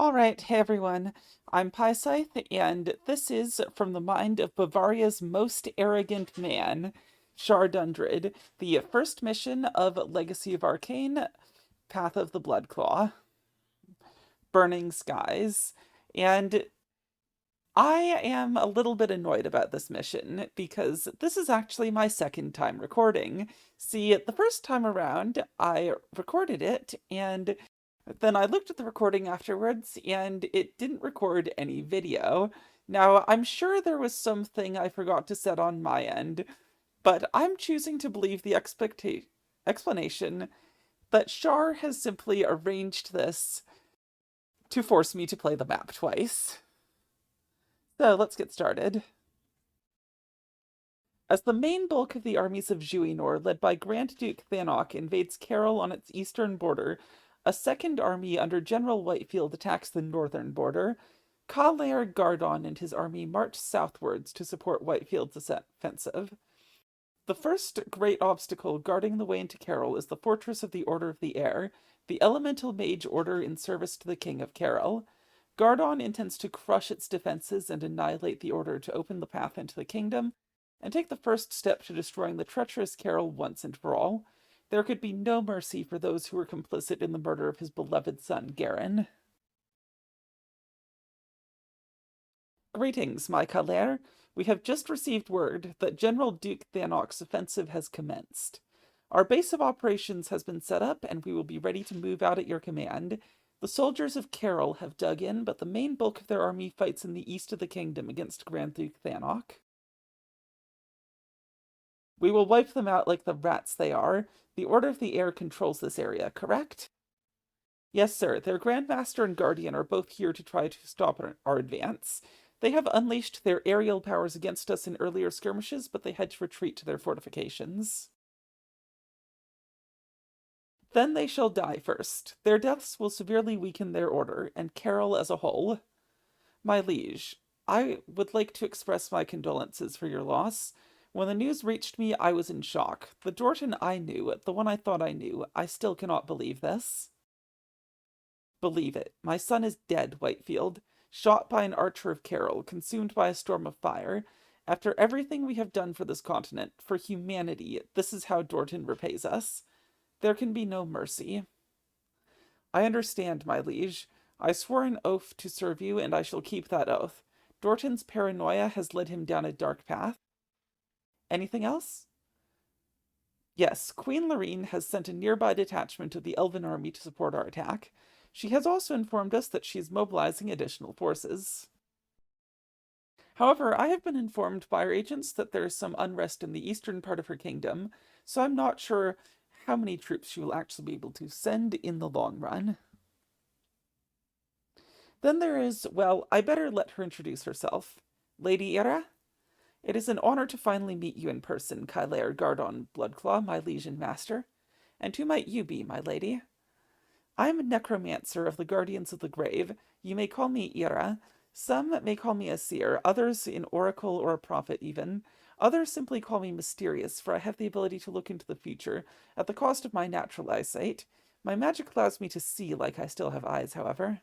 Alright, hey everyone. I'm Pysythe, and this is from the mind of Bavaria's most arrogant man, Shar Dundred, the first mission of Legacy of Arcane, Path of the Bloodclaw, Burning Skies. And I am a little bit annoyed about this mission because this is actually my second time recording. See, the first time around, I recorded it, and then I looked at the recording afterwards, and it didn't record any video. Now, I'm sure there was something I forgot to set on my end, but I'm choosing to believe the explanation that Shar has simply arranged this to force me to play the map twice. So let's get started. As the main bulk of the armies of Jayborino, led by Grand Duke Thanok, invades Carol on its eastern border, a second army under General Whitefield attacks the northern border. Kalair Gardon and his army march southwards to support Whitefield's offensive. The first great obstacle guarding the way into Carol is the Fortress of the Order of the Air, the elemental mage order in service to the King of Carol. Gardon intends to crush its defenses and annihilate the order to open the path into the kingdom, and take the first step to destroying the treacherous Carol once and for all. There could be no mercy for those who were complicit in the murder of his beloved son, Garen. Greetings, my Kalair. We have just received word that General Duke Thanok's offensive has commenced. Our base of operations has been set up, and we will be ready to move out at your command. The soldiers of Carol have dug in, but the main bulk of their army fights in the east of the kingdom against Grand Duke Thanok. We will wipe them out like the rats they are. The Order of the Air controls this area, correct? Yes, sir. Their Grandmaster and Guardian are both here to try to stop our advance. They have unleashed their aerial powers against us in earlier skirmishes, but they had to retreat to their fortifications. Then they shall die first. Their deaths will severely weaken their order, and Carol as a whole. My liege, I would like to express my condolences for your loss. When the news reached me, I was in shock. The Dorton I knew, the one I thought I knew, I still cannot believe this. Believe it. My son is dead, Whitefield. Shot by an archer of Carol, consumed by a storm of fire. After everything we have done for this continent, for humanity, this is how Dorton repays us. There can be no mercy. I understand, my liege. I swore an oath to serve you, and I shall keep that oath. Dorton's paranoia has led him down a dark path. Anything else? Yes, Queen Lorene has sent a nearby detachment of the Elven army to support our attack. She has also informed us that she is mobilizing additional forces. However, I have been informed by our agents that there is some unrest in the eastern part of her kingdom, so I'm not sure how many troops she will actually be able to send in the long run. Then there is, well, I better let her introduce herself. Lady Ira? It is an honor to finally meet you in person, Kalair Gardon Bloodclaw, my liege and master. And who might you be, my lady? I am a necromancer of the Guardians of the Grave. You may call me Ira. Some may call me a seer, others an oracle or a prophet even. Others simply call me mysterious, for I have the ability to look into the future, at the cost of my natural eyesight. My magic allows me to see like I still have eyes, however.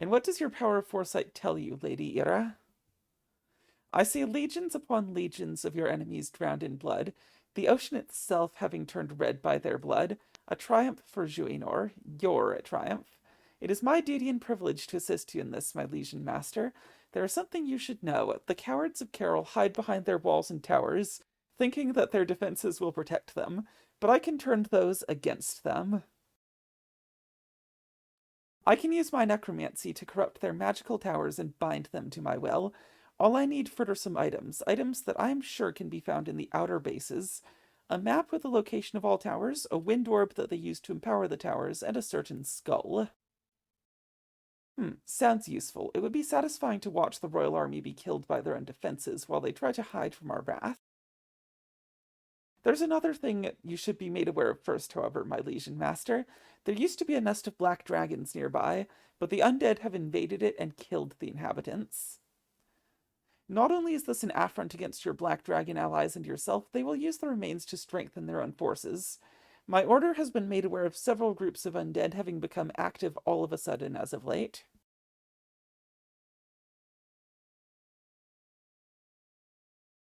And what does your power of foresight tell you, Lady Ira? I see legions upon legions of your enemies drowned in blood, the ocean itself having turned red by their blood, a triumph for Jayborino, your triumph. It is my duty and privilege to assist you in this, my liege and master. There is something you should know. The cowards of Carol hide behind their walls and towers, thinking that their defenses will protect them, but I can turn those against them. I can use my necromancy to corrupt their magical towers and bind them to my will. All I need are some items that I am sure can be found in the outer bases. A map with the location of all towers, a wind orb that they use to empower the towers, and a certain skull. Sounds useful. It would be satisfying to watch the royal army be killed by their own defenses while they try to hide from our wrath. There's another thing you should be made aware of first, however, my liege and master. There used to be a nest of black dragons nearby, but the undead have invaded it and killed the inhabitants. Not only is this an affront against your black dragon allies and yourself, they will use the remains to strengthen their own forces. My order has been made aware of several groups of undead having become active all of a sudden as of late.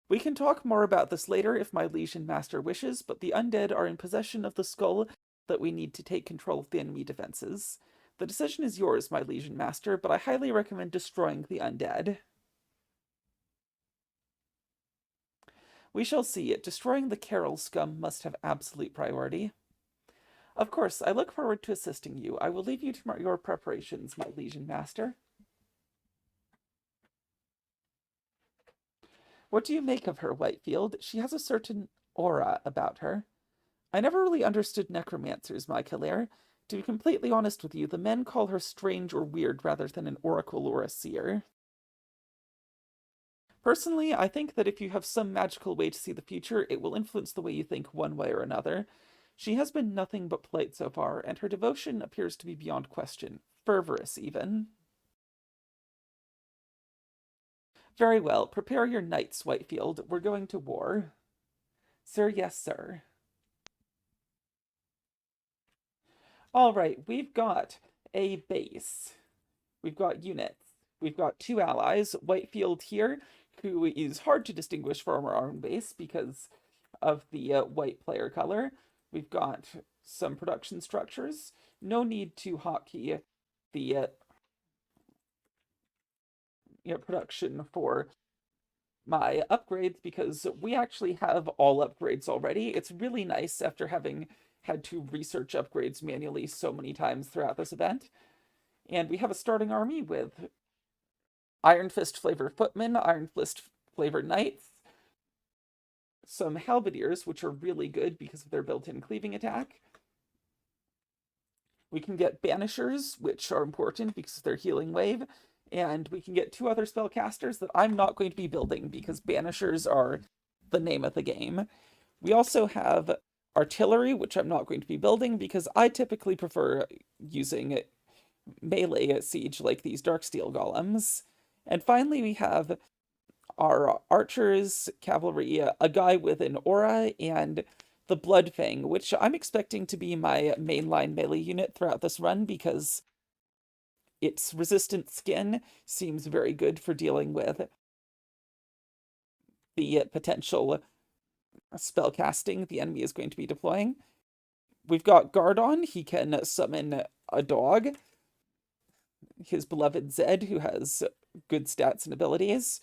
We can talk more about this later if my Legion Master wishes, but the undead are in possession of the skull that we need to take control of the enemy defenses. The decision is yours, my Legion Master, but I highly recommend destroying the undead. We shall see. Destroying the Carol scum must have absolute priority. Of course, I look forward to assisting you. I will leave you to your preparations, my Legion Master. What do you make of her, Whitefield? She has a certain aura about her. I never really understood necromancers, my Kalair. To be completely honest with you, the men call her strange or weird rather than an oracle or a seer. Personally, I think that if you have some magical way to see the future, it will influence the way you think one way or another. She has been nothing but polite so far, and her devotion appears to be beyond question. Fervorous, even. Very well, prepare your knights, Whitefield. We're going to war. Sir, yes, sir. All right, we've got a base. We've got units. We've got two allies. Whitefield here, who is hard to distinguish from our own base because of the white player color. We've got some production structures. No need to hotkey the production for my upgrades because we actually have all upgrades already. It's really nice after having had to research upgrades manually so many times throughout this event. And we have a starting army with Iron Fist flavored footmen, Iron Fist flavored knights, some halberdiers, which are really good because of their built-in cleaving attack. We can get banishers, which are important because of their healing wave, and we can get two other spellcasters that I'm not going to be building because banishers are the name of the game. We also have artillery, which I'm not going to be building because I typically prefer using melee siege like these Darksteel golems. And finally, we have our archers, cavalry, a guy with an aura, and the Bloodfang, which I'm expecting to be my mainline melee unit throughout this run because its resistant skin seems very good for dealing with the potential spellcasting the enemy is going to be deploying. We've got Gardon. He can summon a dog. His beloved Zed, who has good stats and abilities.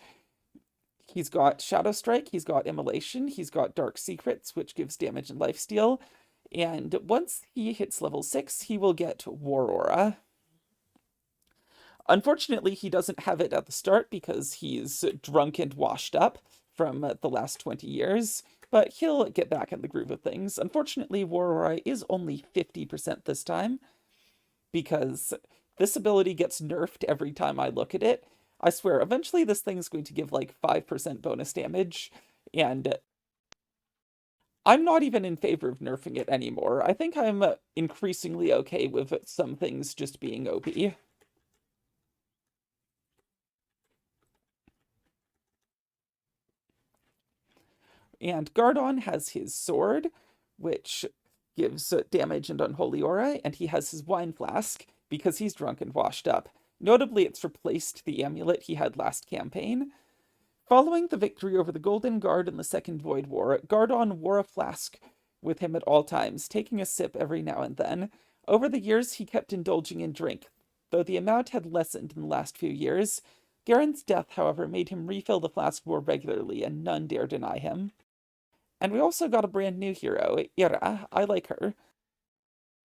He's got Shadow Strike, he's got Immolation, he's got Dark Secrets, which gives damage and lifesteal. And once he hits level 6, he will get War Aura. Unfortunately, he doesn't have it at the start because he's drunk and washed up from the last 20 years, but he'll get back in the groove of things. Unfortunately, War Aura is only 50% this time because this ability gets nerfed every time I look at it. I swear, eventually this thing's going to give like 5% bonus damage, and I'm not even in favor of nerfing it anymore. I think I'm increasingly okay with some things just being OP. And Gardon has his sword, which gives damage and unholy aura, and he has his wine flask because he's drunk and washed up. Notably, it's replaced the amulet he had last campaign. Following the victory over the Golden Guard in the Second Void War, Gardon wore a flask with him at all times, taking a sip every now and then. Over the years, he kept indulging in drink, though the amount had lessened in the last few years. Garen's death, however, made him refill the flask more regularly, and none dare deny him. And we also got a brand new hero, Ira. I like her.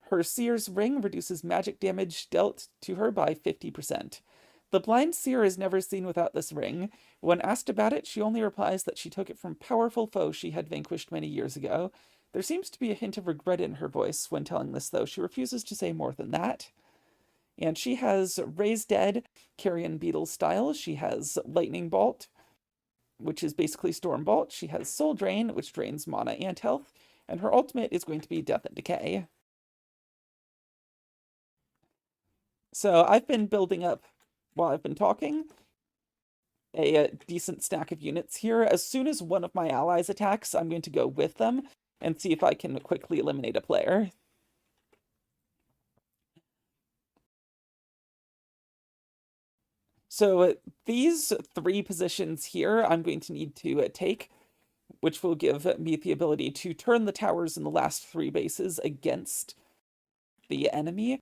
Her Seer's Ring reduces magic damage dealt to her by 50%. The blind seer is never seen without this ring. When asked about it, she only replies that she took it from powerful foes she had vanquished many years ago. There seems to be a hint of regret in her voice when telling this, though. She refuses to say more than that. And she has Raise Dead, Carrion Beetle style. She has Lightning Bolt, which is basically Storm Bolt. She has Soul Drain, which drains mana and health. And her ultimate is going to be Death and Decay. So I've been building up, while I've been talking, a decent stack of units here. As soon as one of my allies attacks, I'm going to go with them and see if I can quickly eliminate a player. So these three positions here I'm going to need to take, which will give me the ability to turn the towers in the last three bases against the enemy.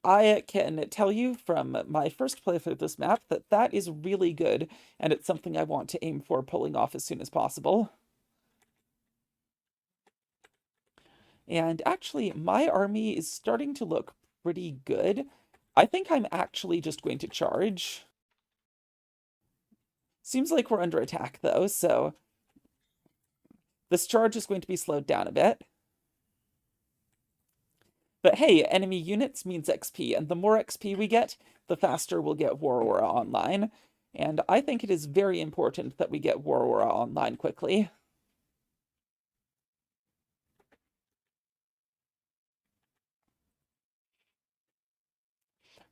I can tell you from my first playthrough of this map that that is really good, and it's something I want to aim for pulling off as soon as possible. And actually, my army is starting to look pretty good. I think I'm actually just going to charge. Seems like we're under attack, though, so this charge is going to be slowed down a bit. But hey, enemy units means XP, and the more XP we get, the faster we'll get War Aura online. And I think it is very important that we get War Aura online quickly.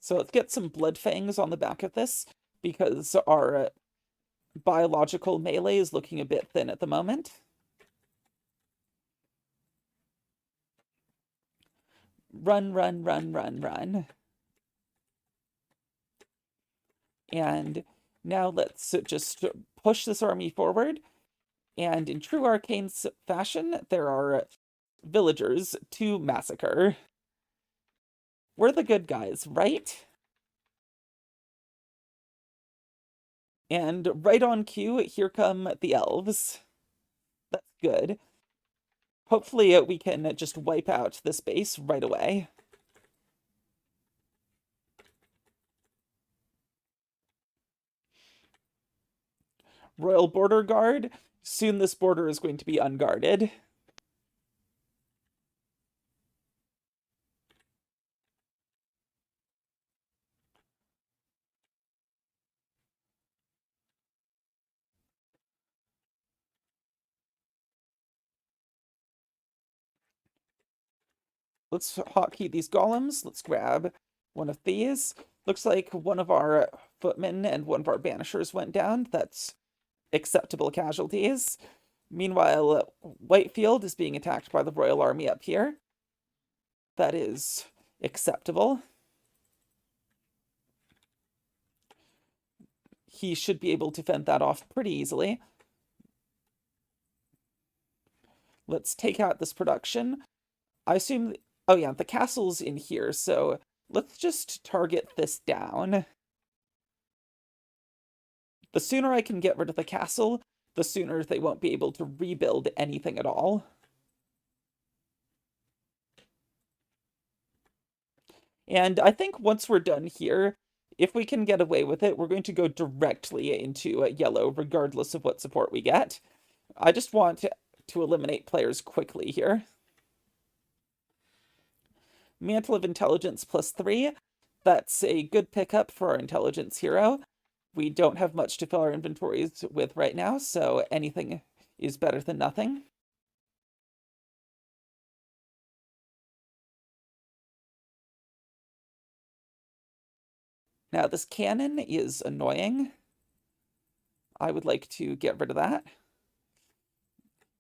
So let's get some Blood Fangs on the back of this, because our biological melee is looking a bit thin at the moment. Run, run, run, run, run. And now let's just push this army forward. And in true arcane fashion, there are villagers to massacre. We're the good guys, right? And right on cue, here come the elves. That's good. Hopefully we can just wipe out this base right away. Royal Border Guard. Soon this border is going to be unguarded. Let's hotkey these golems. Let's grab one of these. Looks like one of our footmen and one of our banishers went down. That's acceptable casualties. Meanwhile, Whitefield is being attacked by the Royal Army up here. That is acceptable. He should be able to fend that off pretty easily. Let's take out this production. I assume... Oh yeah, the castle's in here, so let's just target this down. The sooner I can get rid of the castle, the sooner they won't be able to rebuild anything at all. And I think once we're done here, if we can get away with it, we're going to go directly into yellow, regardless of what support we get. I just want to eliminate players quickly here. Mantle of Intelligence +3. That's a good pickup for our intelligence hero. We don't have much to fill our inventories with right now, so anything is better than nothing. Now, this cannon is annoying. I would like to get rid of that.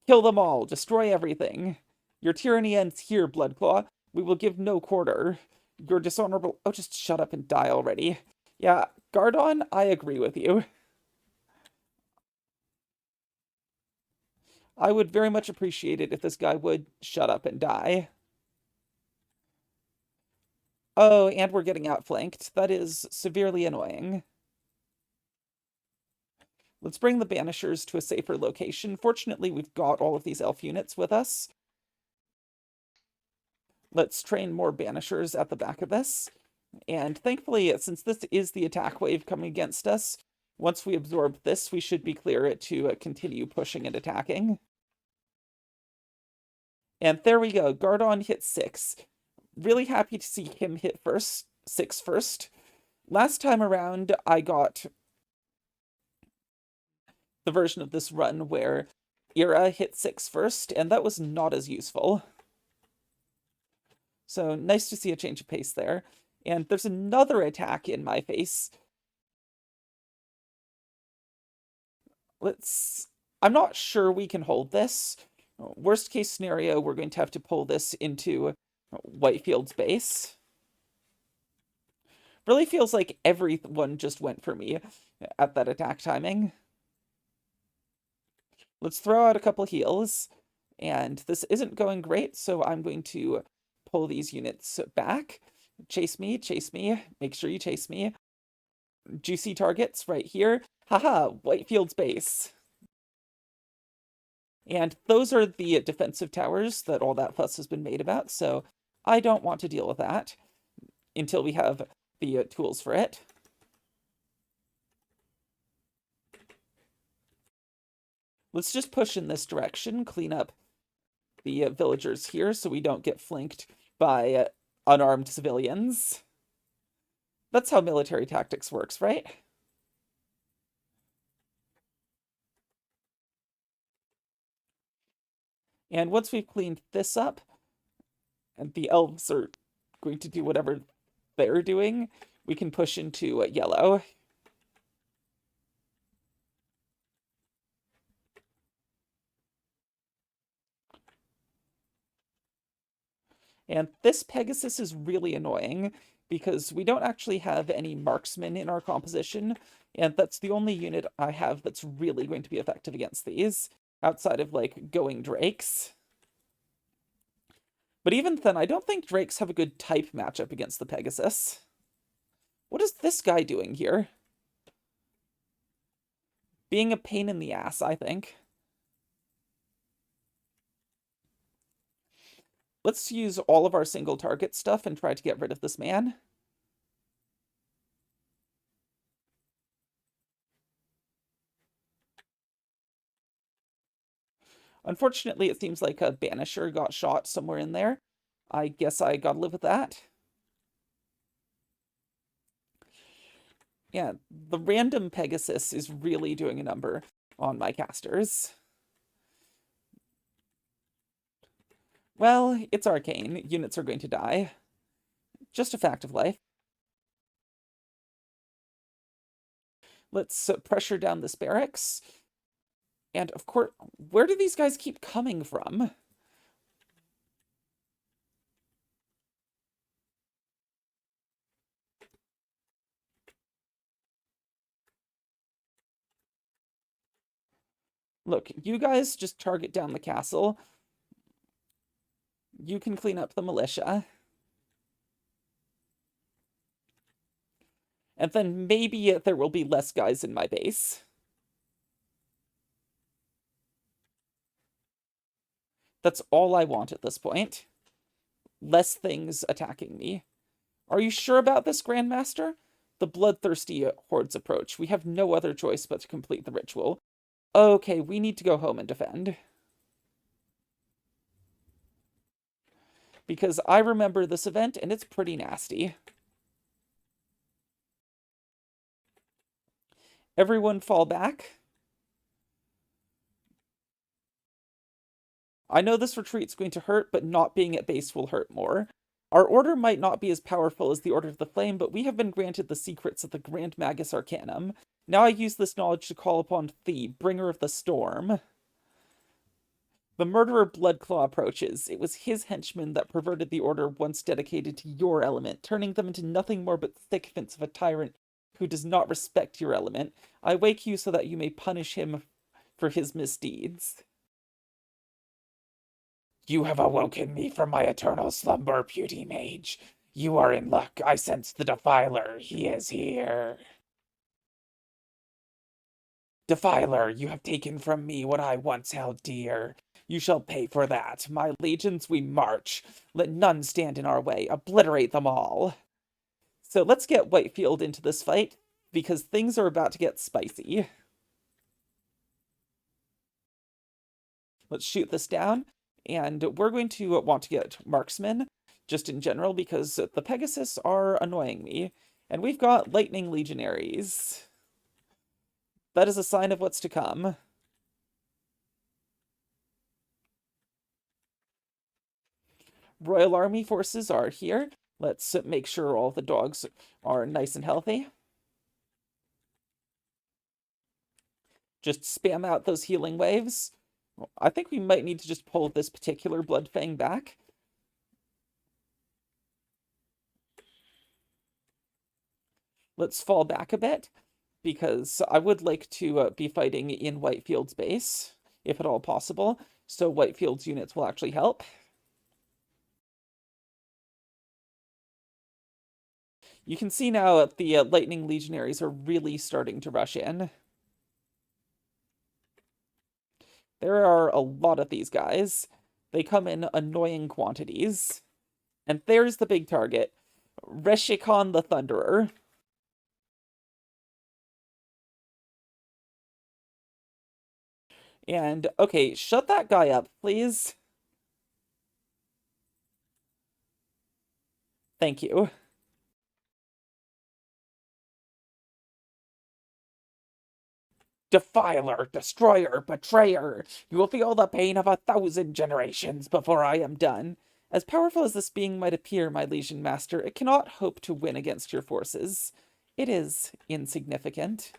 Kill them all. Destroy everything. Your tyranny ends here, Bloodclaw. We will give no quarter. You're dishonorable... Oh, just shut up and die already. Yeah, Gardon, I agree with you. I would very much appreciate it if this guy would shut up and die. Oh, and we're getting outflanked. That is severely annoying. Let's bring the Banishers to a safer location. Fortunately, we've got all of these elf units with us. Let's train more Banishers at the back of this. And thankfully, since this is the attack wave coming against us, once we absorb this, we should be clear to continue pushing and attacking. And there we go. Gardon hit 6. Really happy to see him hit 6 first. Last time around, I got the version of this run where Ira hit 6 first, and that was not as useful. So nice to see a change of pace there. And there's another attack in my face. I'm not sure we can hold this. Worst case scenario, we're going to have to pull this into Whitefield's base. Really feels like everyone just went for me at that attack timing. Let's throw out a couple heals. And this isn't going great, so I'm going to pull these units back. Chase me, make sure you chase me. Juicy targets right here. Haha, Whitefield's base. And those are the defensive towers that all that fuss has been made about, so I don't want to deal with that until we have the tools for it. Let's just push in this direction, clean up the villagers here so we don't get flanked by unarmed civilians. That's how military tactics works, right? And once we've cleaned this up, and the elves are going to do whatever they're doing, we can push into yellow. And this Pegasus is really annoying because we don't actually have any marksmen in our composition, and that's the only unit I have that's really going to be effective against these, outside of, like, going drakes. But even then, I don't think drakes have a good type matchup against the Pegasus. What is this guy doing here? Being a pain in the ass, I think. Let's use all of our single target stuff and try to get rid of this man. Unfortunately, it seems like a banisher got shot somewhere in there. I guess I gotta live with that. Yeah, the random Pegasus is really doing a number on my casters. Well, it's arcane. Units are going to die. Just a fact of life. Let's pressure down this barracks. And of course, where do these guys keep coming from? Look, you guys just target down the castle. You can clean up the militia. And then maybe there will be less guys in my base. That's all I want at this point. Less things attacking me. Are you sure about this, Grandmaster? The bloodthirsty hordes approach. We have no other choice but to complete the ritual. Okay, we need to go home and defend. Because I remember this event, and it's pretty nasty. Everyone fall back. I know this retreat's going to hurt, but not being at base will hurt more. Our order might not be as powerful as the Order of the Flame, but we have been granted the secrets of the Grand Magus Arcanum. Now I use this knowledge to call upon Thee, Bringer of the Storm. The murderer Bloodclaw approaches. It was his henchmen that perverted the order once dedicated to your element, turning them into nothing more but sycophants of a tyrant who does not respect your element. I wake you so that you may punish him for his misdeeds. You have awoken me from my eternal slumber, beauty mage. You are in luck. I sense the Defiler. He is here. Defiler, you have taken from me what I once held dear. You shall pay for that. My legions, we march. Let none stand in our way. Obliterate them all. So let's get Whitefield into this fight, because things are about to get spicy. Let's shoot this down, and we're going to want to get marksmen, just in general, because the Pegasus are annoying me. And we've got lightning legionaries. That is a sign of what's to come. Royal Army forces are here. Let's make sure all the dogs are nice and healthy. Just spam out those healing waves. I think we might need to just pull this particular Bloodfang back. Let's fall back a bit, because I would like to be fighting in Whitefield's base, if at all possible, so Whitefield's units will actually help. You can see now that the Lightning Legionaries are really starting to rush in. There are a lot of these guys. They come in annoying quantities. And there's the big target, Reshikon the Thunderer. And, okay, shut that guy up, please. Thank you. Defiler, destroyer, betrayer, you will feel the pain of 1,000 generations before I am done. As powerful as this being might appear, my Legion Master, it cannot hope to win against your forces. It is insignificant.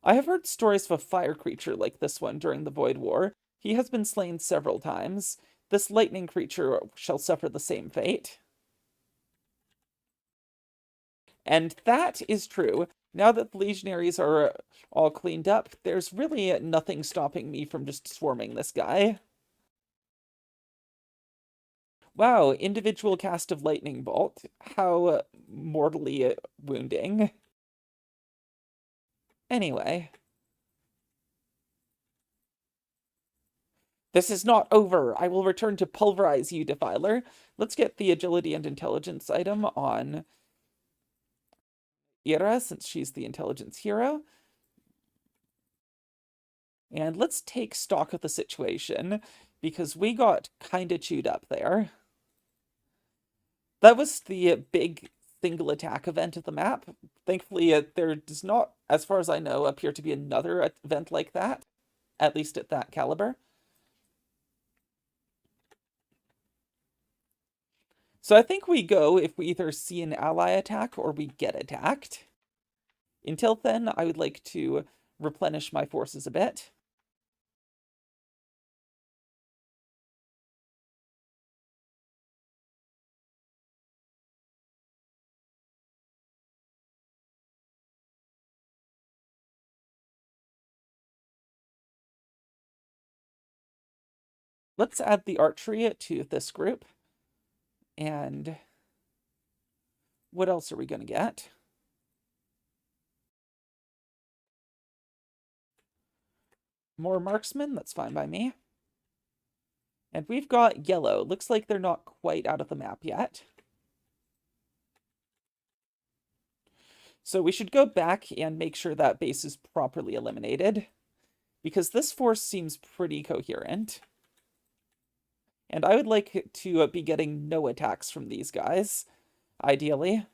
I have heard stories of a fire creature like this one during the Void War. He has been slain several times. This lightning creature shall suffer the same fate. And that is true. Now that the legionaries are all cleaned up, there's really nothing stopping me from just swarming this guy. Wow, individual cast of lightning bolt. How mortally wounding. Anyway. This is not over. I will return to pulverize you, Defiler. Let's get the agility and intelligence item on Ira, since she's the intelligence hero. And let's take stock of the situation, because we got kinda chewed up there. That was the big single attack event of the map. Thankfully, there does not, as far as I know, appear to be another event like that, at least at that caliber. So I think we go if we either see an ally attack or we get attacked. Until then, I would like to replenish my forces a bit. Let's add the archery to this group. And what else are we going to get? More marksmen, that's fine by me. And we've got yellow. Looks like they're not quite out of the map yet. So we should go back and make sure that base is properly eliminated, because this force seems pretty coherent. And I would like to be getting no attacks from these guys, ideally.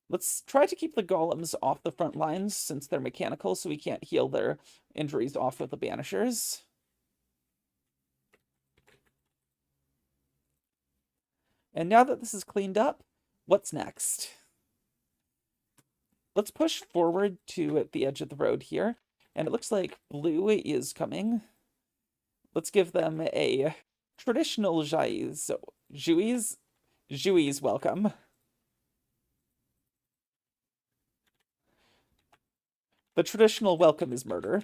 Let's try to keep the golems off the front lines, since they're mechanical, so we can't heal their injuries off with the banishers. And now that this is cleaned up, what's next? Let's push forward to the edge of the road here. And it looks like blue is coming. Let's give them a traditional Juiz welcome. The traditional welcome is murder.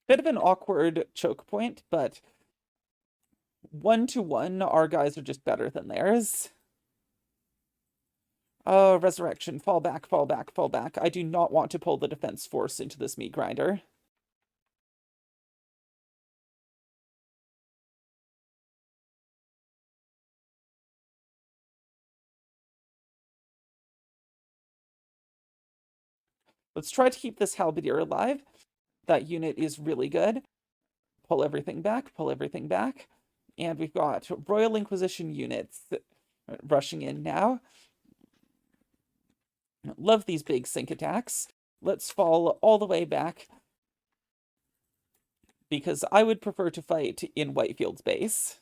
Bit of an awkward choke point, but 1-to-1, our guys are just better than theirs. Oh, resurrection. Fall back, fall back, fall back. I do not want to pull the defense force into this meat grinder. Let's try to keep this halberdier alive. That unit is really good. Pull everything back, pull everything back. And we've got Royal Inquisition units rushing in now. Love these big sync attacks. Let's fall all the way back, because I would prefer to fight in Whitefield's base.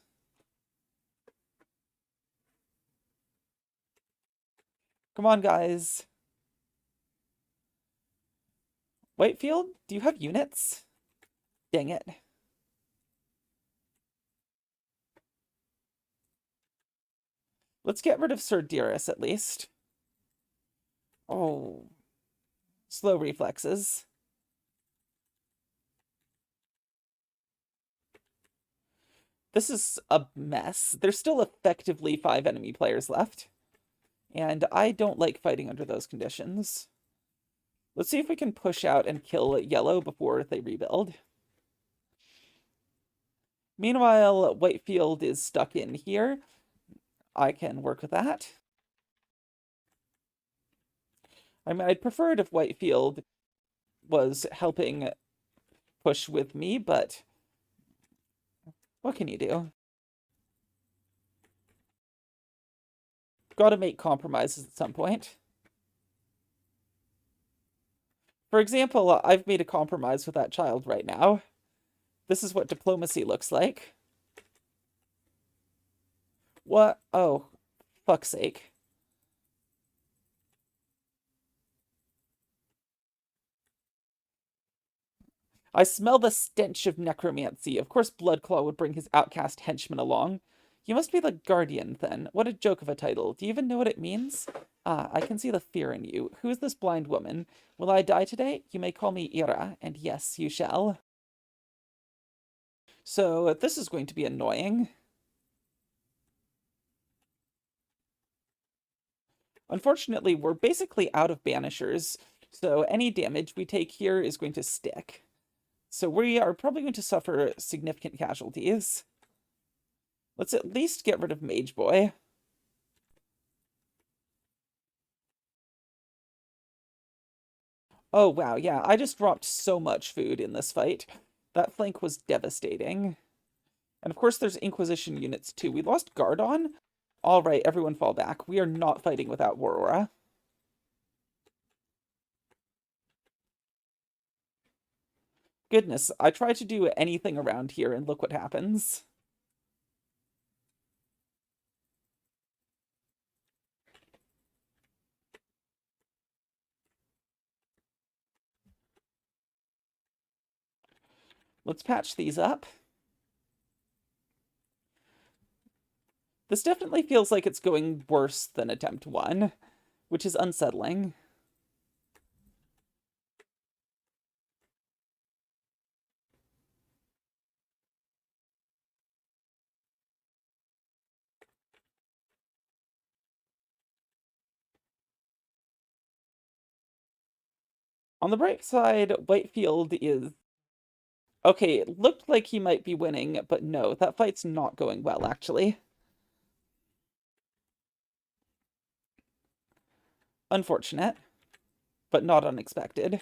Come on, guys. Whitefield, do you have units? Dang it. Let's get rid of Sir Dearest at least. Oh, slow reflexes. This is a mess. There's still effectively 5 enemy players left, and I don't like fighting under those conditions. Let's see if we can push out and kill yellow before they rebuild. Meanwhile, Whitefield is stuck in here. I can work with that. I mean, I'd prefer it if Whitefield was helping push with me, but what can you do? Gotta make compromises at some point. For example, I've made a compromise with that child right now. This is what diplomacy looks like. What? Oh, fuck's sake. I smell the stench of necromancy. Of course Bloodclaw would bring his outcast henchman along. You must be the Guardian, then. What a joke of a title. Do you even know what it means? Ah, I can see the fear in you. Who is this blind woman? Will I die today? You may call me Ira, and yes, you shall. So, this is going to be annoying. Unfortunately, we're basically out of banishers, so any damage we take here is going to stick. So we are probably going to suffer significant casualties. Let's at least get rid of Mage Boy. Oh, wow, yeah, I just dropped so much food in this fight. That flank was devastating. And of course there's Inquisition units too. We lost Gardon? Alright, everyone fall back. We are not fighting without War Aura. Goodness, I try to do anything around here and look what happens. Let's patch these up. This definitely feels like it's going worse than attempt 1, which is unsettling. On the bright side, Whitefield is... Okay, it looked like he might be winning, but no, that fight's not going well, actually. Unfortunate, but not unexpected.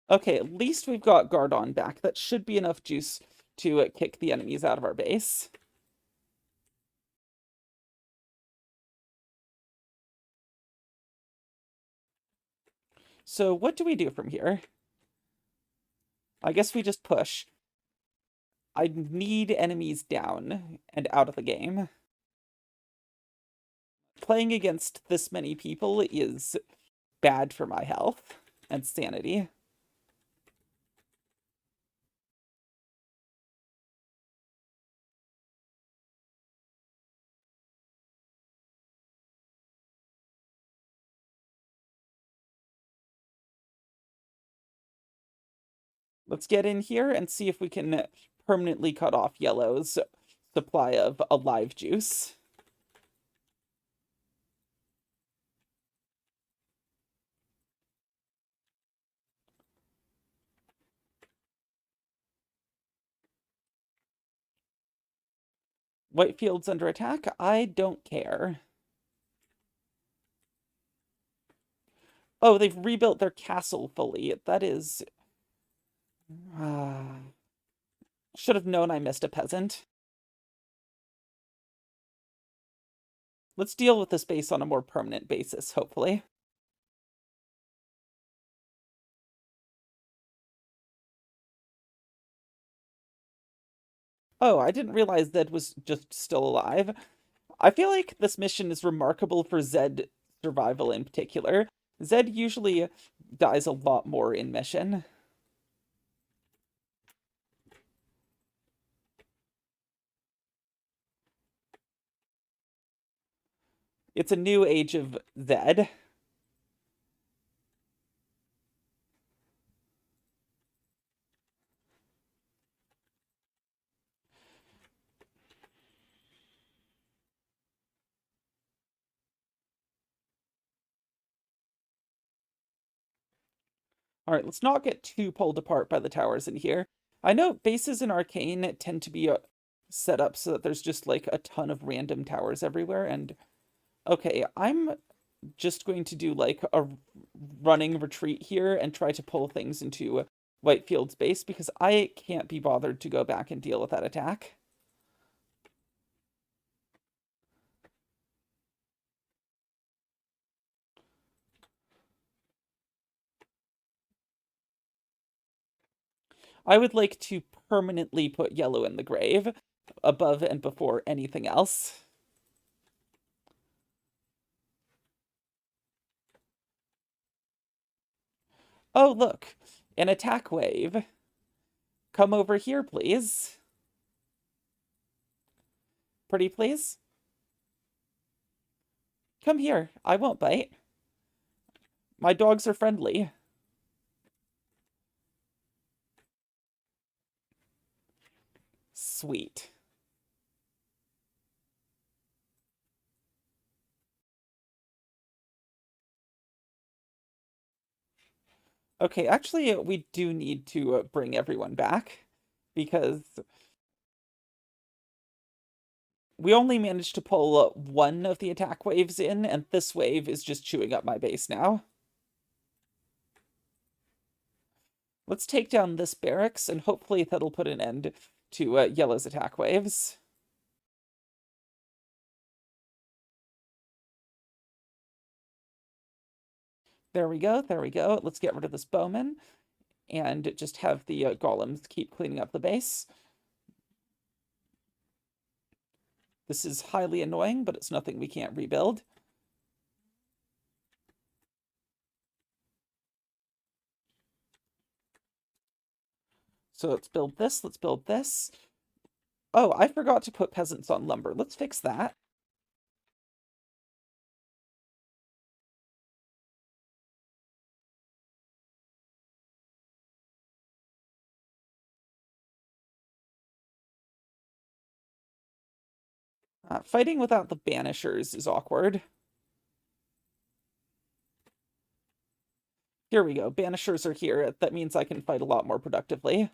Okay, at least we've got Gardon back. That should be enough juice to kick the enemies out of our base. So what do we do from here? I guess we just push. I need enemies down and out of the game. Playing against this many people is bad for my health and sanity. Let's get in here and see if we can permanently cut off yellow's supply of alive juice. Whitefield's under attack. I don't care. Oh, they've rebuilt their castle fully. That is... should have known I missed a peasant. Let's deal with this base on a more permanent basis, hopefully. Oh, I didn't realize Zed was just still alive. I feel like this mission is remarkable for Zed survival in particular. Zed usually dies a lot more in mission. It's a new age of Zed. All right, let's not get too pulled apart by the towers in here. I know bases in Arcane tend to be set up so that there's just like a ton of random towers everywhere. And okay, I'm just going to do like a running retreat here and try to pull things into Whitefield's base because I can't be bothered to go back and deal with that attack. I would like to permanently put yellow in the grave above and before anything else. Oh, look, an attack wave. Come over here, please. Pretty please. Come here. I won't bite. My dogs are friendly. Sweet. Okay, actually, we do need to bring everyone back because we only managed to pull one of the attack waves in, and this wave is just chewing up my base now. Let's take down this barracks, and hopefully that'll put an end to Yellow's attack waves. There we go, there we go. Let's get rid of this bowman, and just have the golems keep cleaning up the base. This is highly annoying, but it's nothing we can't rebuild. So let's build this, let's build this. Oh, I forgot to put peasants on lumber. Let's fix that. Fighting without the banishers is awkward. Here we go. Banishers are here. That means I can fight a lot more productively.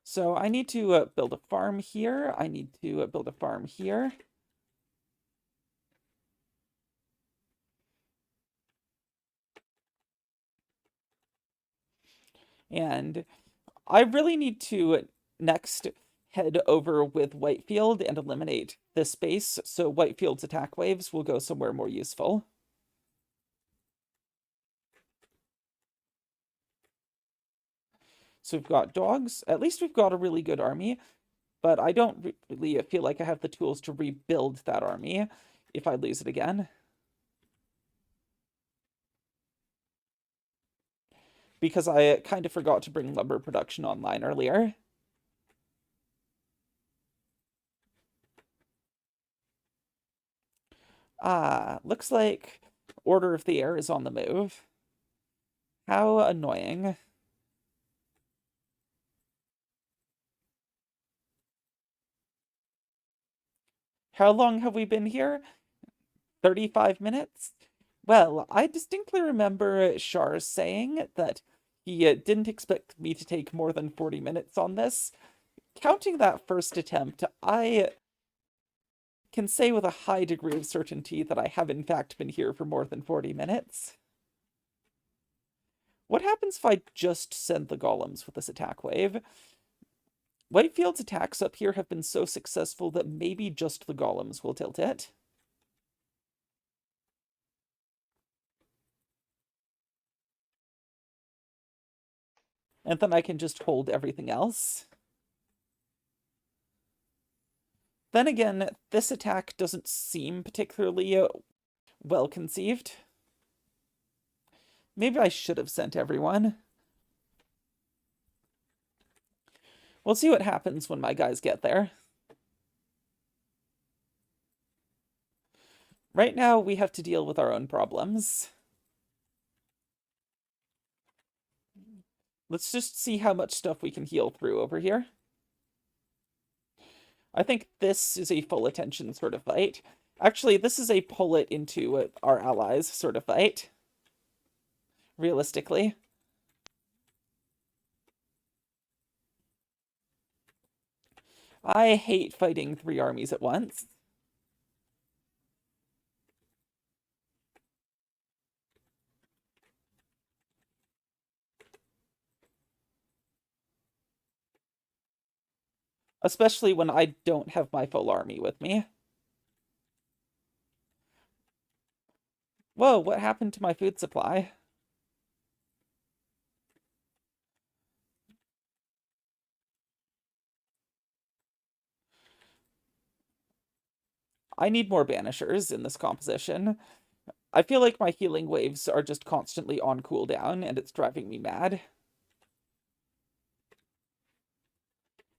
So I need to build a farm here. I need to build a farm here. And I really need to next head over with Whitefield and eliminate this base, so Whitefield's attack waves will go somewhere more useful. So we've got dogs. At least we've got a really good army, but I don't really feel like I have the tools to rebuild that army if I lose it again. Because I kind of forgot to bring lumber production online earlier. Looks like Order of the Air is on the move. How annoying. How long have we been here? 35 minutes? Well, I distinctly remember Shar saying that he didn't expect me to take more than 40 minutes on this. Counting that first attempt, I can say with a high degree of certainty that I have in fact been here for more than 40 minutes. What happens if I just send the golems with this attack wave? Whitefield's attacks up here have been so successful that maybe just the golems will tilt it. And then I can just hold everything else. Then again, this attack doesn't seem particularly well conceived. Maybe I should have sent everyone. We'll see what happens when my guys get there. Right now, we have to deal with our own problems. Let's just see how much stuff we can heal through over here. I think this is a full attention sort of fight. Actually, this is a pull it into our allies sort of fight. Realistically. I hate fighting 3 armies at once. Especially when I don't have my full army with me. Whoa, what happened to my food supply? I need more banishers in this composition. I feel like my healing waves are just constantly on cooldown, and it's driving me mad.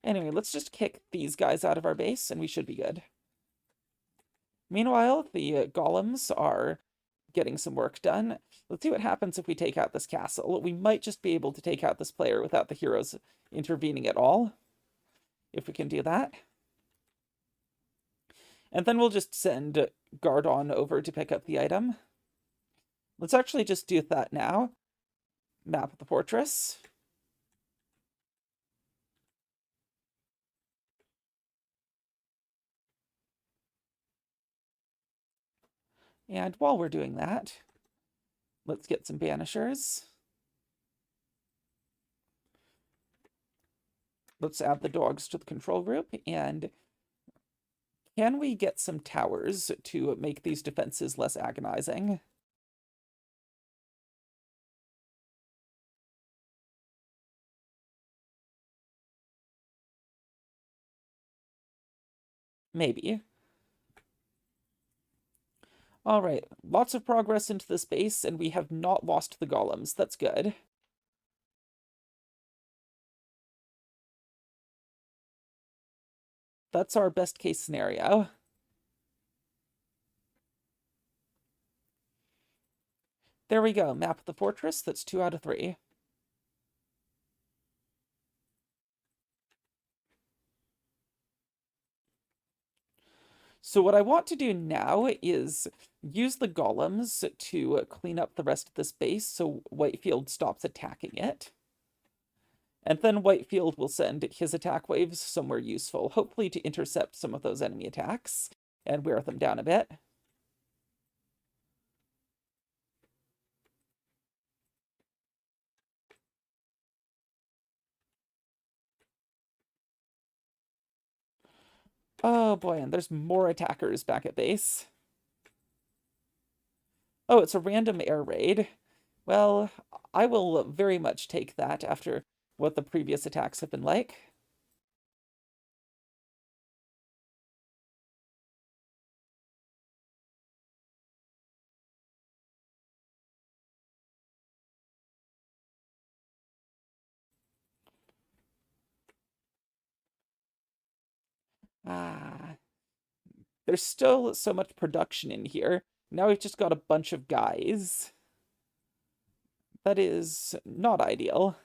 Anyway, let's just kick these guys out of our base, and we should be good. Meanwhile, the golems are getting some work done. Let's see what happens if we take out this castle. We might just be able to take out this player without the heroes intervening at all, if we can do that. And then we'll just send Gardon over to pick up the item. Let's actually just do that now. Map of the fortress. And while we're doing that, let's get some banishers. Let's add the dogs to the control group, and can we get some towers to make these defenses less agonizing? Maybe. All right, lots of progress into this base, and we have not lost the golems. That's good. That's our best case scenario. There we go, map of the fortress. That's 2 out of 3. So what I want to do now is use the golems to clean up the rest of this base so Whitefield stops attacking it. And then Whitefield will send his attack waves somewhere useful, hopefully to intercept some of those enemy attacks and wear them down a bit. Oh boy, and there's more attackers back at base. Oh, it's a random air raid. Well, I will very much take that after what the previous attacks have been like. Ah, there's still so much production in here. Now we've just got a bunch of guys. That is not ideal.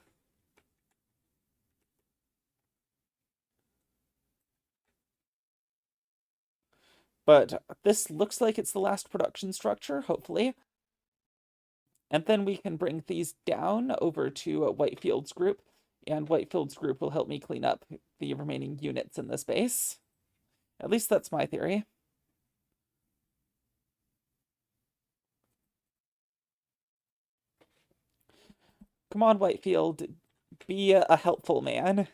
But this looks like it's the last production structure, hopefully. And then we can bring these down over to Whitefield's group And Whitefield's group will help me clean up the remaining units in this base. At least that's my theory. Come on, Whitefield. Be a helpful man.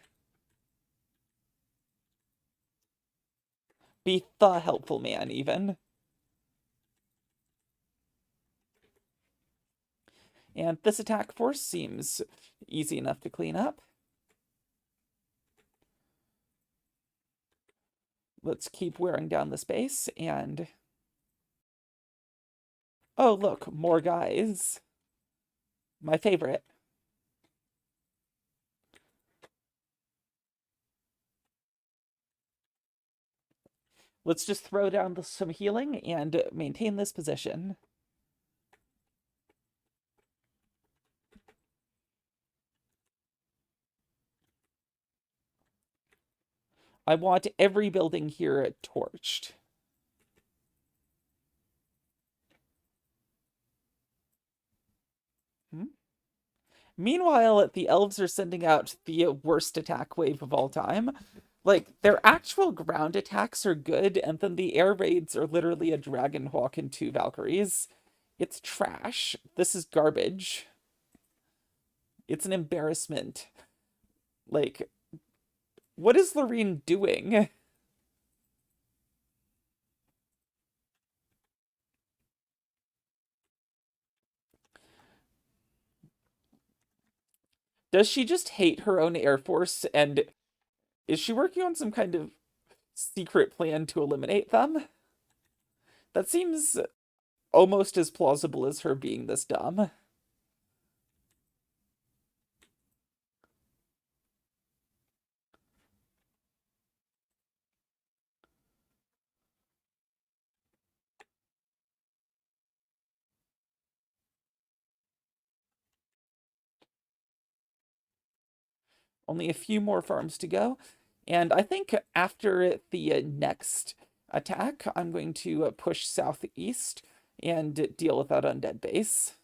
Be the helpful man, even. And this attack force seems easy enough to clean up. Let's keep wearing down the space, and... Oh, look, more guys. My favorite. Let's just throw down some healing and maintain this position. I want every building here torched. Meanwhile, the elves are sending out the worst attack wave of all time. Like, their actual ground attacks are good, and then the air raids are literally a Dragon Hawk and 2 Valkyries. It's trash. This is garbage. It's an embarrassment. Like, what is Lorene doing? Does she just hate her own Air Force, and is she working on some kind of secret plan to eliminate them? That seems almost as plausible as her being this dumb. Only a few more farms to go. And I think after the next attack, I'm going to push southeast and deal with that undead base.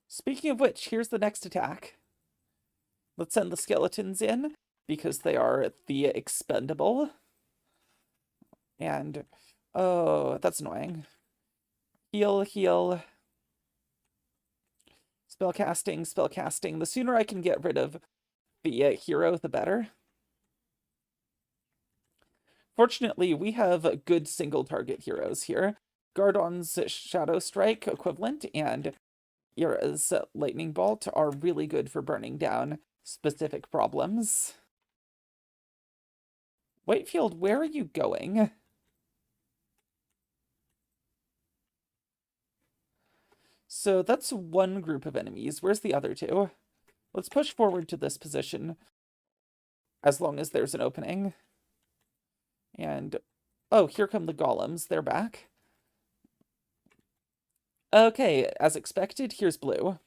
Speaking of which, here's the next attack. Let's send the skeletons in, because they are the expendable. And, oh, that's annoying. Heal, heal. Spellcasting, spellcasting. The sooner I can get rid of the hero, the better. Fortunately, we have good single target heroes here. Gardon's Shadow Strike equivalent and Ira's Lightning Bolt are really good for burning down specific problems. Whitefield, where are you going? So that's one group of enemies. Where's the other two? Let's push forward to this position as long as there's an opening. And, oh, here come the golems. They're back. Okay, as expected, here's blue.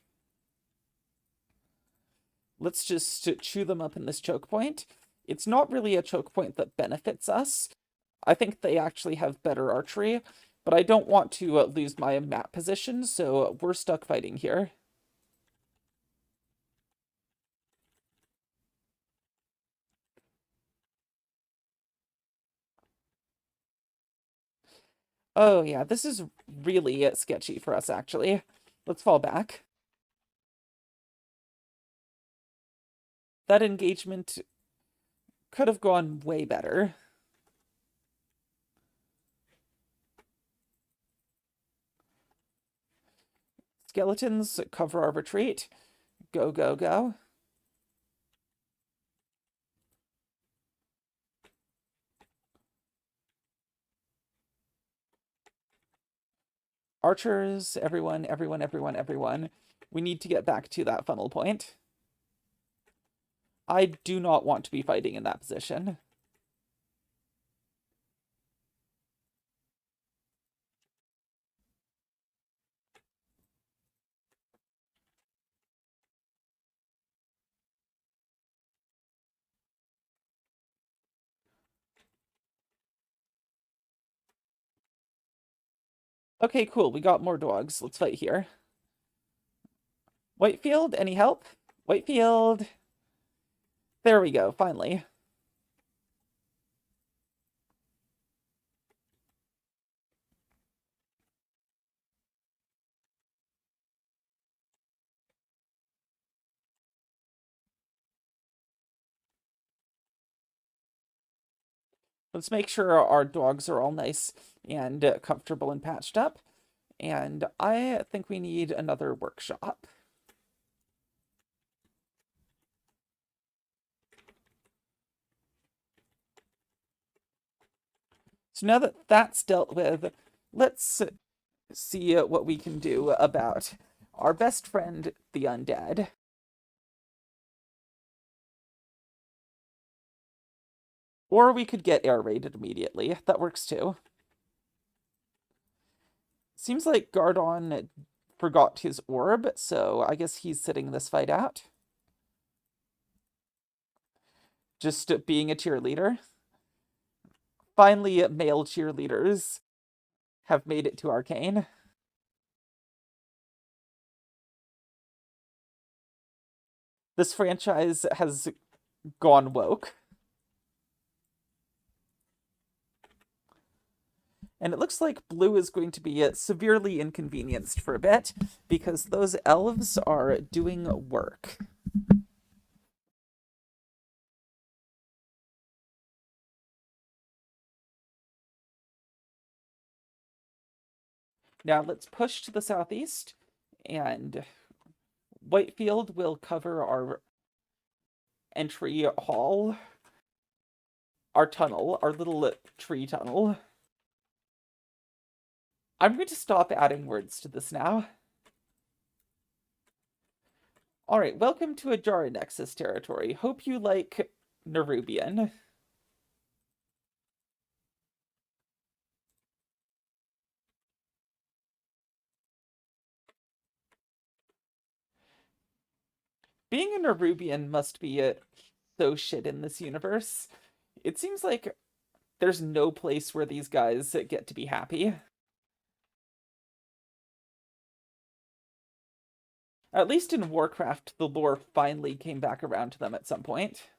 Let's just chew them up in this choke point. It's not really a choke point that benefits us. I think they actually have better archery, but I don't want to lose my map position, so we're stuck fighting here. Oh yeah, this is really sketchy for us, actually. Let's fall back. That engagement could have gone way better. Skeletons cover our retreat. Go, go, go. Archers, everyone, everyone, everyone, everyone. We need to get back to that funnel point. I do not want to be fighting in that position. Okay, cool. We got more dogs. Let's fight here. Whitefield, any help? Whitefield. There we go, finally. Let's make sure our dogs are all nice and comfortable and patched up. And I think we need another workshop. So now that that's dealt with, let's see what we can do about our best friend, the undead. Or we could get air raided immediately. That works too. Seems like Gardon forgot his orb, so I guess he's sitting this fight out. Just being a cheerleader. Finally, male cheerleaders have made it to Arcane. This franchise has gone woke. And it looks like Blue is going to be severely inconvenienced for a bit because those elves are doing work. Now let's push to the southeast, and Whitefield will cover our entry hall, our tunnel, our little tree tunnel. I'm going to stop adding words to this now. Alright, welcome to Ajara Nexus territory. Hope you like Nerubian. Being a Nerubian must be so shit in this universe. It seems like there's no place where these guys get to be happy. At least in Warcraft, the lore finally came back around to them at some point.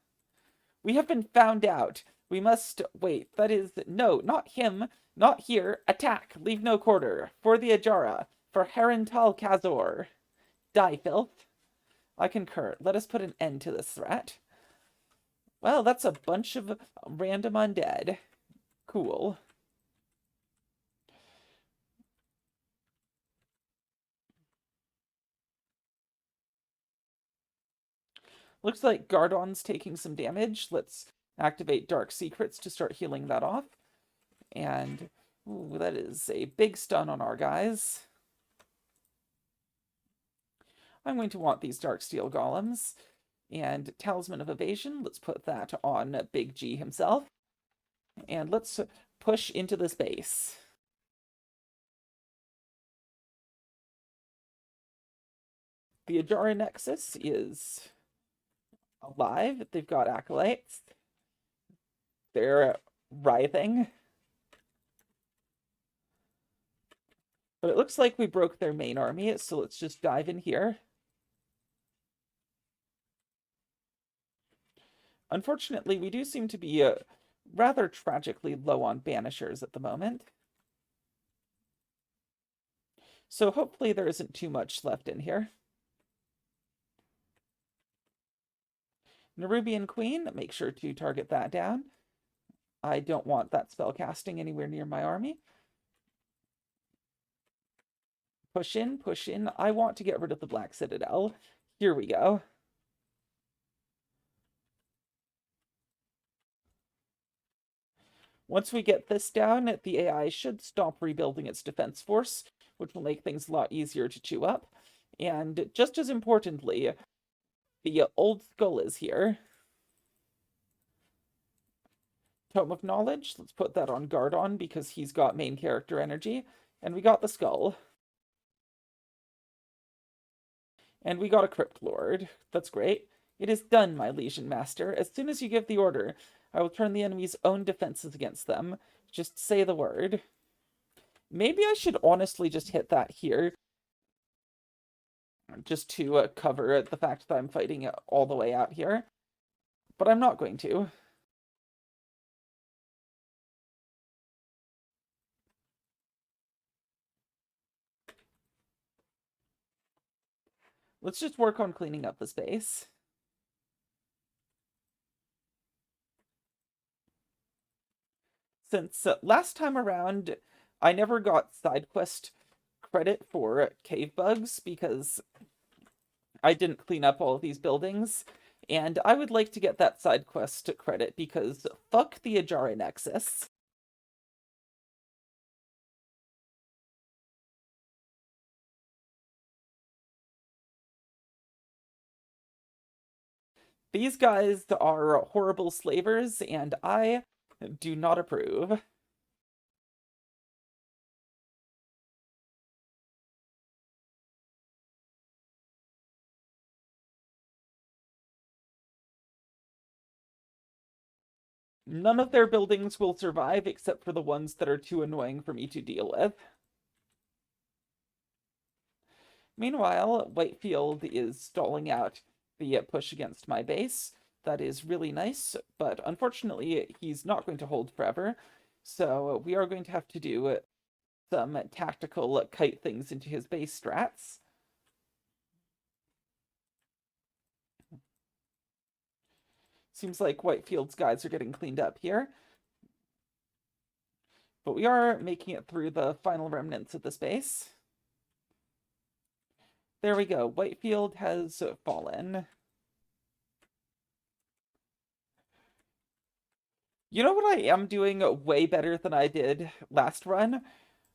We have been found out. We must wait. That is, no, not him. Not here. Attack. Leave no quarter. For the Ajara. For Herental Kazor. Die, filth. I concur. Let us put an end to this threat. Well, that's a bunch of random undead. Cool. Looks like Gardon's taking some damage. Let's activate Dark Secrets to start healing that off. And ooh, that is a big stun on our guys. I'm going to want these Dark Steel Golems. And Talisman of Evasion, let's put that on Big G himself. And let's push into this base. The Ajara Nexus is alive. They've got acolytes. They're writhing. But it looks like we broke their main army, so let's just dive in here. Unfortunately, we do seem to be rather tragically low on banishers at the moment. So hopefully there isn't too much left in here. Nerubian Queen, make sure to target that down. I don't want that spell casting anywhere near my army. Push in, push in. I want to get rid of the Black Citadel. Here we go. Once we get this down, the AI should stop rebuilding its defense force, which will make things a lot easier to chew up. And just as importantly, the old skull is here. Tome of Knowledge, let's put that on Gardon because he's got main character energy. And we got the skull. And we got a Crypt Lord. That's great. It is done, my Legion Master. As soon as you give the order, I will turn the enemy's own defenses against them. Just say the word. Maybe I should honestly just hit that here, just to cover the fact that I'm fighting it all the way out here. But I'm not going to. Let's just work on cleaning up the space. Since last time around, I never got side quest credit for cave bugs because I didn't clean up all of these buildings. And I would like to get that side quest credit because fuck the Ajara Nexus. These guys are horrible slavers, and I do not approve. None of their buildings will survive except for the ones that are too annoying for me to deal with. Meanwhile, Whitefield is stalling out the push against my base. That is really nice, but unfortunately, he's not going to hold forever. So we are going to have to do some tactical kite things into his base strats. Seems like Whitefield's guys are getting cleaned up here. But we are making it through the final remnants of the space. There we go. Whitefield has fallen. You know what I am doing way better than I did last run?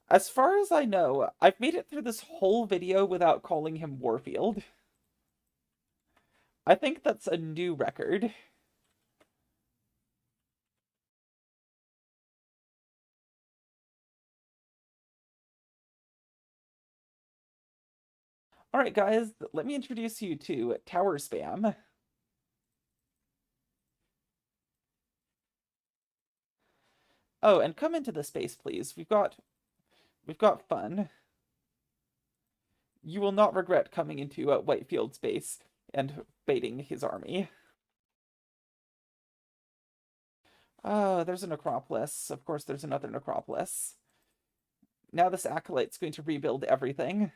As far as I know, I've made it through this whole video without calling him Warfield. I think that's a new record. Alright guys, let me introduce you to Tower Spam. Oh, and come into the space, please. We've got fun. You will not regret coming into Whitefield's base and baiting his army. Oh, there's a necropolis. Of course, there's another necropolis. Now this acolyte's going to rebuild everything.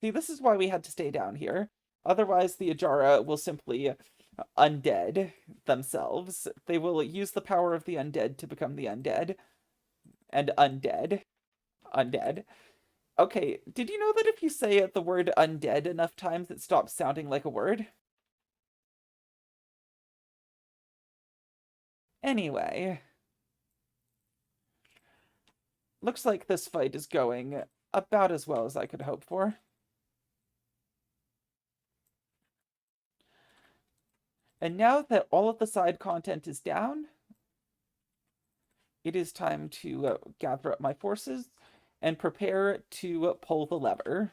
See, this is why we had to stay down here. Otherwise, the Ajara will simply undead themselves. They will use the power of the undead to become the undead. And undead. Undead. Okay, did you know that if you say the word undead enough times, it stops sounding like a word? Anyway, looks like this fight is going about as well as I could hope for. And now that all of the side content is down, it is time to gather up my forces and prepare to pull the lever.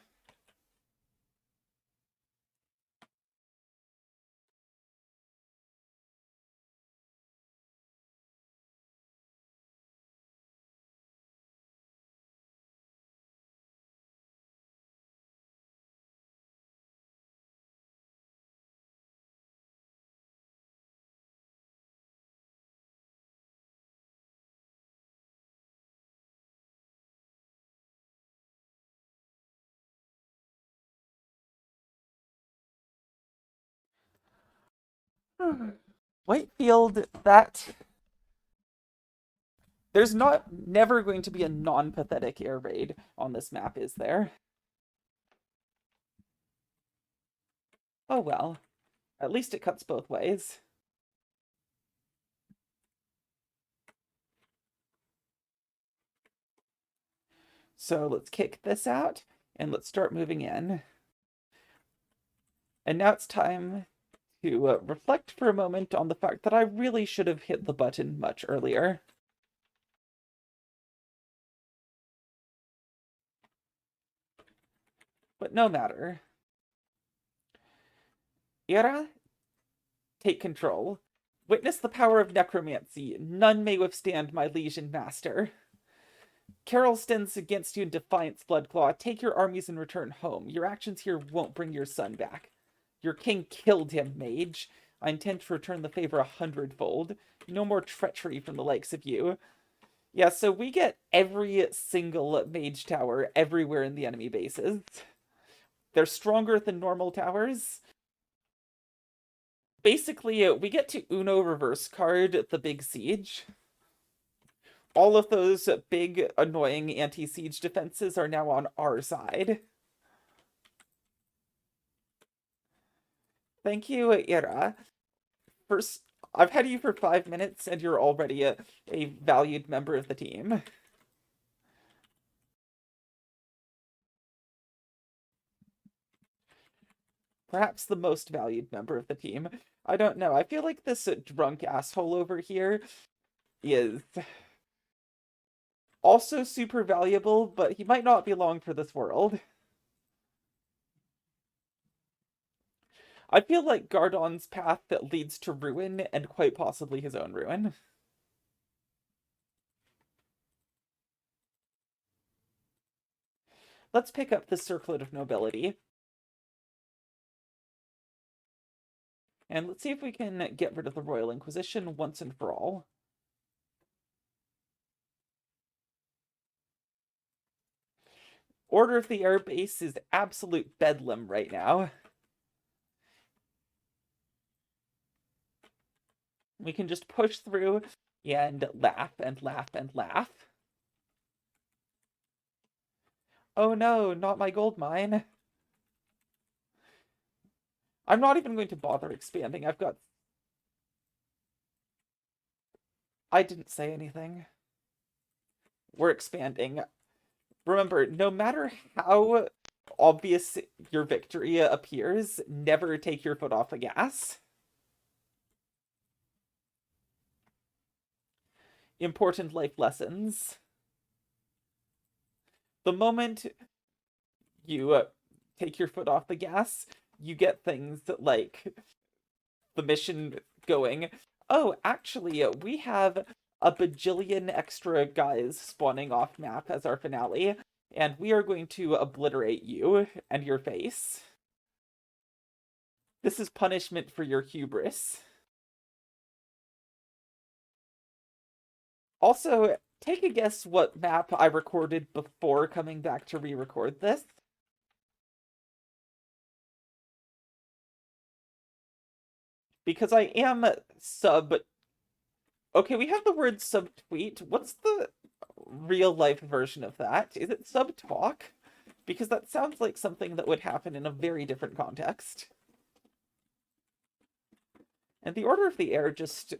Whitefield, that there's not never going to be a non-pathetic air raid on this map, is there? Oh well. At least it cuts both ways. So let's kick this out and let's start moving in. And now it's time to reflect for a moment on the fact that I really should have hit the button much earlier. But no matter. Ira, take control. Witness the power of necromancy. None may withstand my liege and master. Carol stands against you in defiance, Bloodclaw. Take your armies and return home. Your actions here won't bring your son back. Your king killed him, mage. I intend to return the favor 100-fold. No more treachery from the likes of you. Yeah, so we get every single mage tower everywhere in the enemy bases. They're stronger than normal towers. Basically, we get to Uno reverse card the big siege. All of those big, annoying anti-siege defenses are now on our side. Thank you, Ira. First, I've had you for 5 minutes, and you're already a valued member of the team. Perhaps the most valued member of the team. I don't know. I feel like this drunk asshole over here is also super valuable, but he might not be long for this world. I feel like Gardon's path that leads to ruin, and quite possibly his own ruin. Let's pick up the Circlet of Nobility. And let's see if we can get rid of the Royal Inquisition once and for all. Order of the Air Base is absolute bedlam right now. We can just push through and laugh and laugh and laugh. Oh no, not my gold mine. I'm not even going to bother expanding. I didn't say anything. We're expanding. Remember, no matter how obvious your victory appears, never take your foot off the gas. Important life lessons. The moment you take your foot off the gas, you get things like the mission going, oh, actually, we have a bajillion extra guys spawning off map as our finale, and we are going to obliterate you and your face. This is punishment for your hubris. Also, take a guess what map I recorded before coming back to re-record this. Because I am sub... Okay, we have the word subtweet. What's the real-life version of that? Is it subtalk? Because that sounds like something that would happen in a very different context. And the Order of the Air just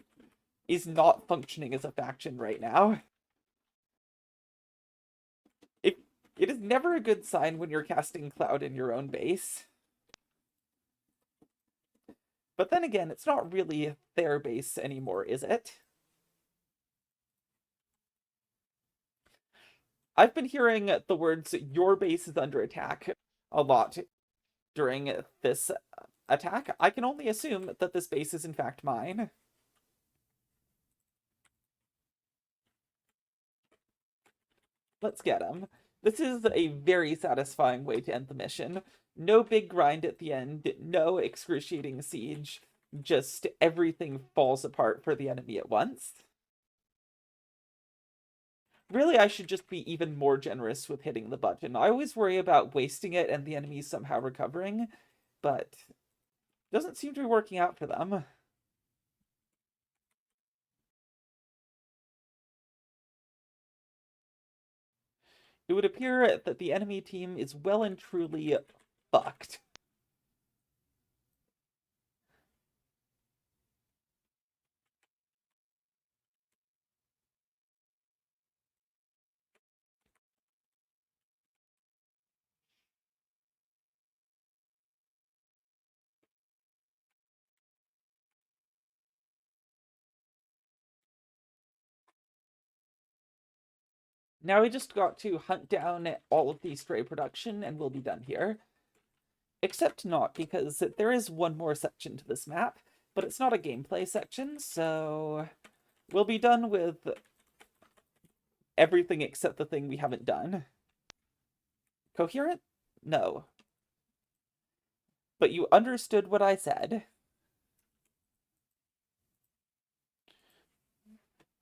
is not functioning as a faction right now. It is never a good sign when you're casting Cloud in your own base. But then again, it's not really their base anymore, is it? I've been hearing the words, your base is under attack, a lot during this attack. I can only assume that this base is in fact mine. Let's get him. This is a very satisfying way to end the mission. No big grind at the end, no excruciating siege, just everything falls apart for the enemy at once. Really, I should just be even more generous with hitting the button. I always worry about wasting it and the enemy somehow recovering, but it doesn't seem to be working out for them. It would appear that the enemy team is well and truly fucked. Now we just got to hunt down all of the stray production and we'll be done here. Except not, because there is one more section to this map, but it's not a gameplay section, so we'll be done with Everything except the thing we haven't done. Coherent? No. But you understood what I said.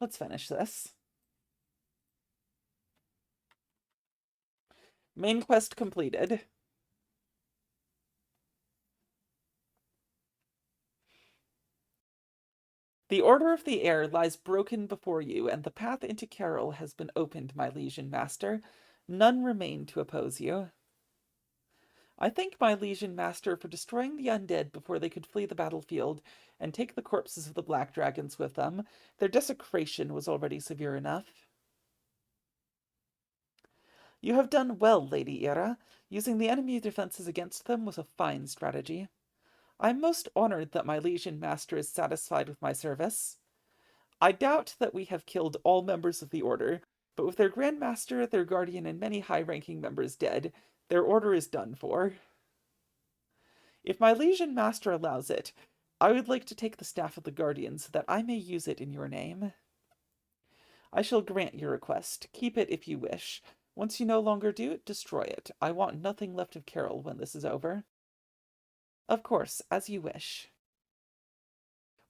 Let's finish this. Main quest completed. The Order of the Air lies broken before you, and the path into Carol has been opened, my Legion Master. None remain to oppose you. I thank my Legion Master for destroying the undead before they could flee the battlefield and take the corpses of the black dragons with them. Their desecration was already severe enough. You have done well, Lady Ira. Using the enemy defenses against them was a fine strategy. I am most honored that my Legion Master is satisfied with my service. I doubt that we have killed all members of the Order, but with their Grand Master, their Guardian, and many high-ranking members dead, their Order is done for. If my Legion Master allows it, I would like to take the Staff of the Guardian so that I may use it in your name. I shall grant your request. Keep it if you wish. Once you no longer do, destroy it. I want nothing left of Carol when this is over. Of course, as you wish.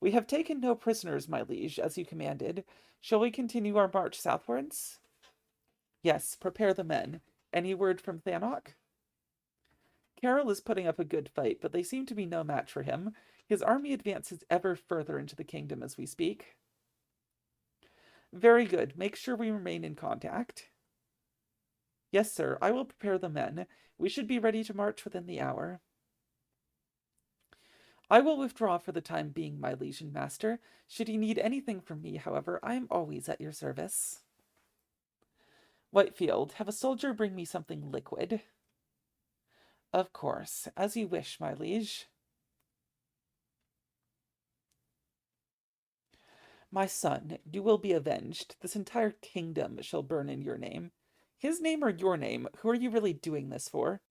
We have taken no prisoners, my liege, as you commanded. Shall we continue our march southwards? Yes, prepare the men. Any word from Thanok? Carol is putting up a good fight, but they seem to be no match for him. His army advances ever further into the kingdom as we speak. Very good. Make sure we remain in contact. Yes, sir. I will prepare the men. We should be ready to march within the hour. I will withdraw for the time being, my Legion Master. Should you need anything from me, however, I am always at your service. Whitefield, have a soldier bring me something liquid. Of course, as you wish, my liege. My son, you will be avenged. This entire kingdom shall burn in your name. His name or your name? Who are you really doing this for?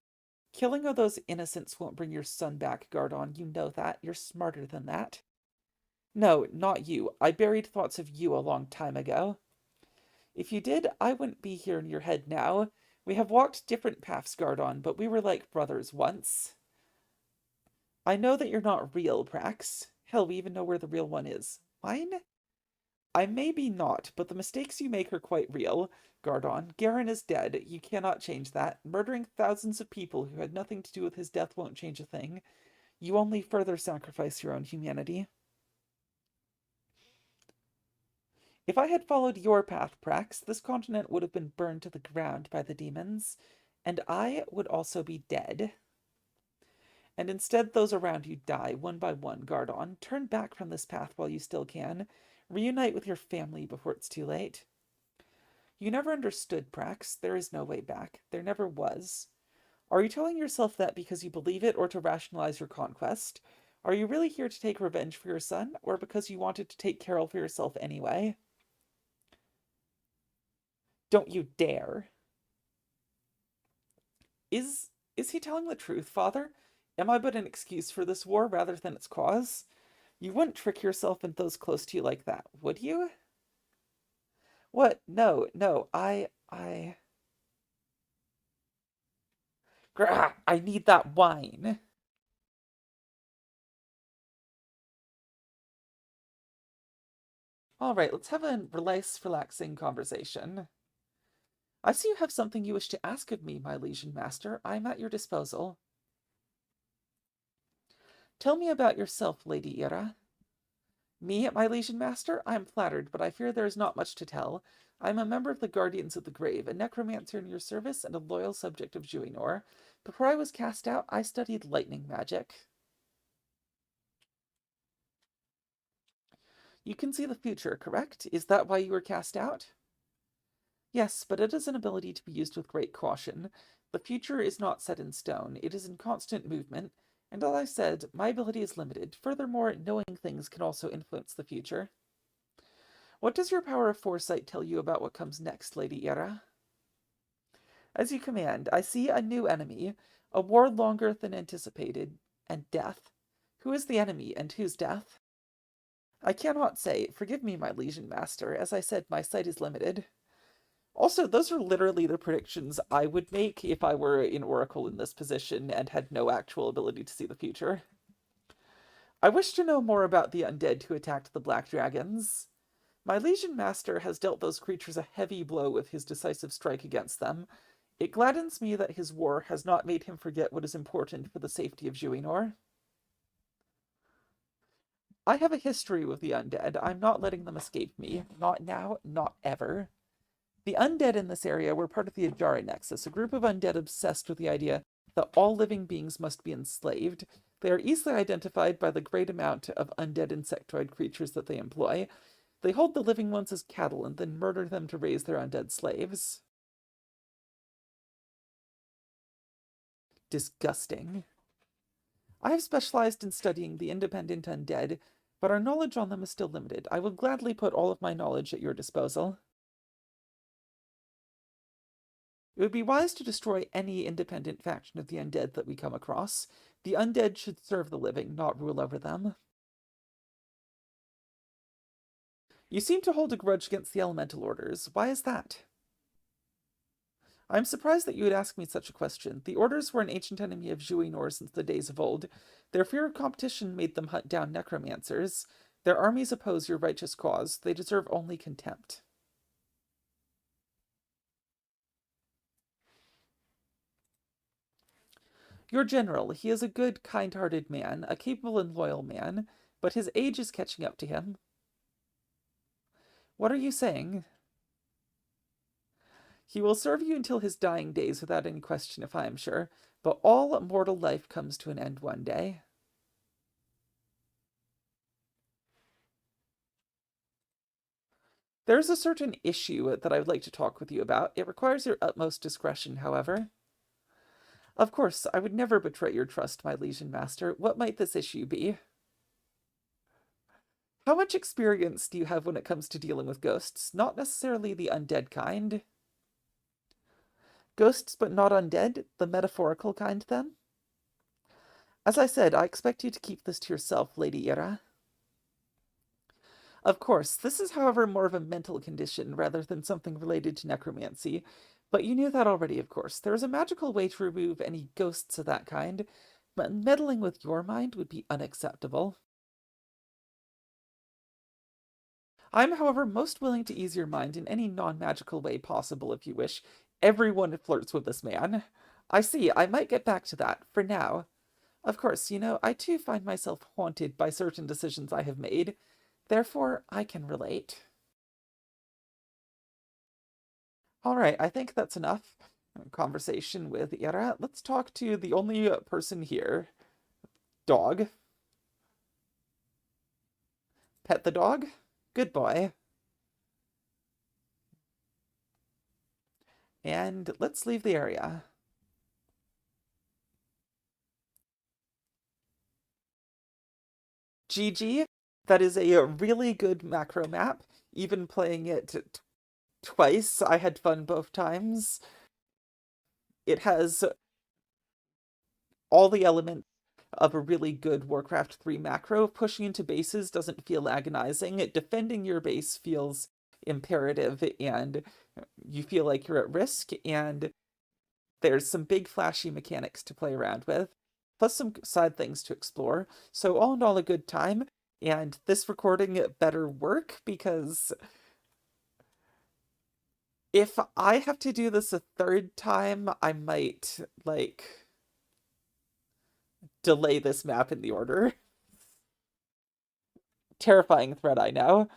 Killing all those innocents won't bring your son back, Gardon. You know that. You're smarter than that. No, not you. I buried thoughts of you a long time ago. If you did, I wouldn't be here in your head now. We have walked different paths, Gardon, but we were like brothers once. I know that you're not real, Prax. Hell, we even know where the real one is. Mine? I may be not, but the mistakes you make are quite real. Gardon, Garen is dead. You cannot change that. Murdering thousands of people who had nothing to do with his death won't change a thing. You only further sacrifice your own humanity. If I had followed your path, Prax, this continent would have been burned to the ground by the demons, and I would also be dead. And instead those around you die, one by one, Gardon. Turn back from this path while you still can. Reunite with your family before it's too late. You never understood, Prax. There is no way back. There never was. Are you telling yourself that because you believe it or to rationalize your conquest? Are you really here to take revenge for your son, or because you wanted to take Carol for yourself anyway? Don't you dare. Is he telling the truth, Father? Am I but an excuse for this war rather than its cause? You wouldn't trick yourself and those close to you like that, would you? What? No, no, Grah, I need that wine. All right, let's have a nice, relaxing conversation. I see you have something you wish to ask of me, my Legion Master. I am at your disposal. Tell me about yourself, Lady Ira. Me, my Legion Master? I am flattered, but I fear there is not much to tell. I am a member of the Guardians of the Grave, a necromancer in your service, and a loyal subject of Juinor. Before I was cast out, I studied lightning magic. You can see the future, correct? Is that why you were cast out? Yes, but it is an ability to be used with great caution. The future is not set in stone, it is in constant movement, and as I said, my ability is limited. Furthermore, knowing things can also influence the future. What does your power of foresight tell you about what comes next, Lady Ira? As you command, I see a new enemy, a war longer than anticipated, and death. Who is the enemy, and whose death? I cannot say. Forgive me, my Legion Master. As I said, my sight is limited. Also, those are literally the predictions I would make if I were an oracle in this position and had no actual ability to see the future. I wish to know more about the undead who attacked the black dragons. My Legion Master has dealt those creatures a heavy blow with his decisive strike against them. It gladdens me that his war has not made him forget what is important for the safety of Jayborino. I have a history with the undead. I'm not letting them escape me. Not now, not ever. The undead in this area were part of the Ajara Nexus, a group of undead obsessed with the idea that all living beings must be enslaved. They are easily identified by the great amount of undead insectoid creatures that they employ. They hold the living ones as cattle and then murder them to raise their undead slaves. Disgusting. I have specialized in studying the independent undead, but our knowledge on them is still limited. I will gladly put all of my knowledge at your disposal. It would be wise to destroy any independent faction of the undead that we come across. The undead should serve the living, not rule over them. You seem to hold a grudge against the elemental orders. Why is that? I'm surprised that you would ask me such a question. The orders were an ancient enemy of Jayborino since the days of old. Their fear of competition made them hunt down necromancers. Their armies oppose your righteous cause. They deserve only contempt. Your general, he is a good, kind-hearted man, a capable and loyal man, but his age is catching up to him. What are you saying? He will serve you until his dying days without any question, if I am sure, but all mortal life comes to an end one day. There's a certain issue that I would like to talk with you about. It requires your utmost discretion, however. Of course, I would never betray your trust, my Legion Master. What might this issue be? How much experience do you have when it comes to dealing with ghosts? Not necessarily the undead kind. Ghosts but not undead? The metaphorical kind, then? As I said, I expect you to keep this to yourself, Lady Ira. Of course, this is, however, more of a mental condition rather than something related to necromancy. But you knew that already, of course. There is a magical way to remove any ghosts of that kind, but meddling with your mind would be unacceptable. I'm, however, most willing to ease your mind in any non-magical way possible if you wish. Everyone flirts with this man. I see, I might get back to that, for now. Of course, I too find myself haunted by certain decisions I have made. Therefore, I can relate. Alright, I think that's enough conversation with Ira. Let's talk to the only person here. Dog. Pet the dog? Good boy. And let's leave the area. GG, that is a really good macro map. Even playing it twice, I had fun both times. It has all the elements of a really good Warcraft 3 macro. Pushing into bases doesn't feel agonizing. Defending your base feels imperative, and you feel like you're at risk, and there's some big flashy mechanics to play around with, plus some side things to explore. So all in all, a good time, and this recording better work, because if I have to do this a third time, I might, delay this map in the order. Terrifying threat, I know.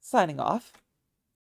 Signing off.